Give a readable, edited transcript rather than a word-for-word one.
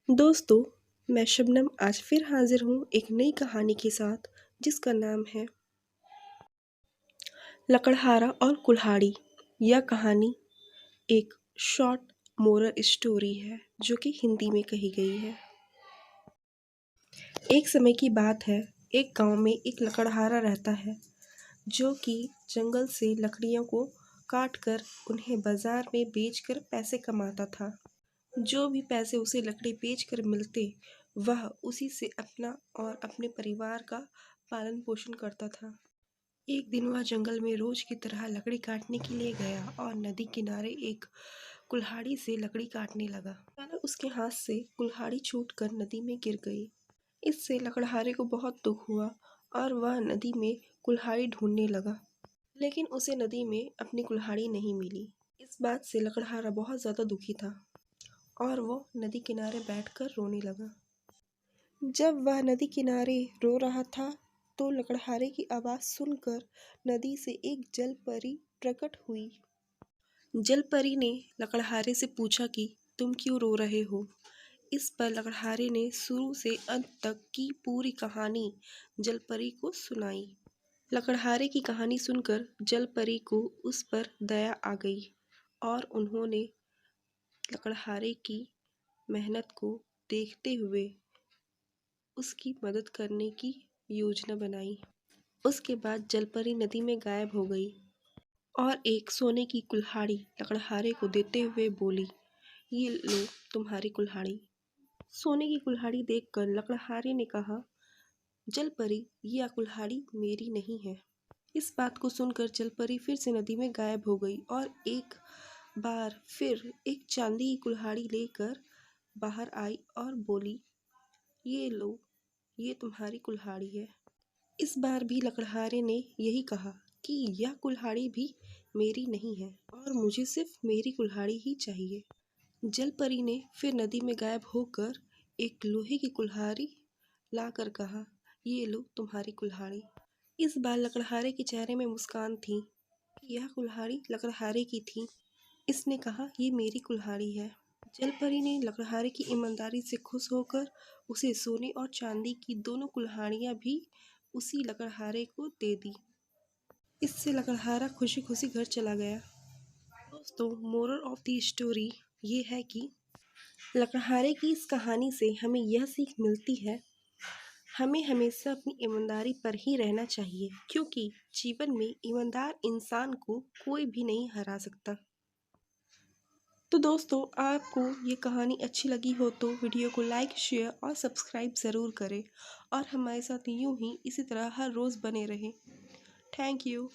दोस्तों, मैं शबनम आज फिर हाजिर हूँ एक नई कहानी के साथ जिसका नाम है लकड़हारा और कुल्हाड़ी। यह कहानी एक शॉर्ट मोरल स्टोरी है जो कि हिंदी में कही गई है। एक समय की बात है, एक गांव में एक लकड़हारा रहता है जो कि जंगल से लकड़ियों को काट कर उन्हें बाजार में बेचकर पैसे कमाता था। जो भी पैसे उसे लकड़ी बेचकर मिलते वह उसी से अपना और अपने परिवार का पालन पोषण करता था। एक दिन वह जंगल में रोज की तरह लकड़ी काटने के लिए गया और नदी किनारे एक कुल्हाड़ी से लकड़ी काटने लगा। अचानक उसके हाथ से कुल्हाड़ी छूटकर नदी में गिर गई। इससे लकड़हारे को बहुत दुख हुआ और वह नदी में कुल्हाड़ी ढूंढने लगा, लेकिन उसे नदी में अपनी कुल्हाड़ी नहीं मिली। इस बात से लकड़हारा बहुत ज़्यादा दुखी था और वो नदी किनारे बैठकर रोने लगा। जब वह नदी किनारे रो रहा था तो लकड़हारे की आवाज़ सुनकर नदी से एक जलपरी प्रकट हुई। जलपरी ने लकड़हारे से पूछा कि तुम क्यों रो रहे हो। इस पर लकड़हारे ने शुरू से अंत तक की पूरी कहानी जलपरी को सुनाई। लकड़हारे की कहानी सुनकर जलपरी को उस पर दया आ गई और उन्होंने लकड़हारे की मेहनत को देखते हुए उसकी मदद करने की योजना बनाई। उसके बाद जलपरी नदी में गायब हो गई और एक सोने की कुल्हाड़ी लकड़हारे को देते हुए बोली, ये लो तुम्हारी कुल्हाड़ी। सोने की कुल्हाड़ी देखकर लकड़हारे ने कहा, जलपरी यह कुल्हाड़ी मेरी नहीं है। इस बात को सुनकर जलपरी फिर से नदी में गायब हो गई और एक बार फिर एक चांदी की कुल्हाड़ी लेकर बाहर आई और बोली, ये लो ये तुम्हारी कुल्हाड़ी है। इस बार भी लकड़हारे ने यही कहा कि यह कुल्हाड़ी भी मेरी नहीं है और मुझे सिर्फ मेरी कुल्हाड़ी ही चाहिए। जलपरी ने फिर नदी में गायब होकर एक लोहे की कुल्हाड़ी लाकर कहा, ये लो तुम्हारी कुल्हाड़ी। इस बार लकड़हारे के चेहरे में मुस्कान थी। यह कुल्हाड़ी लकड़हारे की थी। इसने कहा, ये मेरी कुल्हाड़ी है। जलपरी ने लकड़हारे की ईमानदारी से खुश होकर उसे सोने और चांदी की दोनों कुल्हाड़ियाँ भी उसी लकड़हारे को दे दी। इससे लकड़हारा खुशी खुशी घर चला गया। दोस्तों, मोरल ऑफ द स्टोरी ये है कि लकड़हारे की इस कहानी से हमें यह सीख मिलती है, हमें हमेशा अपनी ईमानदारी पर ही रहना चाहिए क्योंकि जीवन में ईमानदार इंसान को कोई भी नहीं हरा सकता। तो दोस्तों, आपको ये कहानी अच्छी लगी हो तो वीडियो को लाइक, शेयर और सब्सक्राइब ज़रूर करें और हमारे साथ यूं ही इसी तरह हर रोज़ बने रहें। Thank you.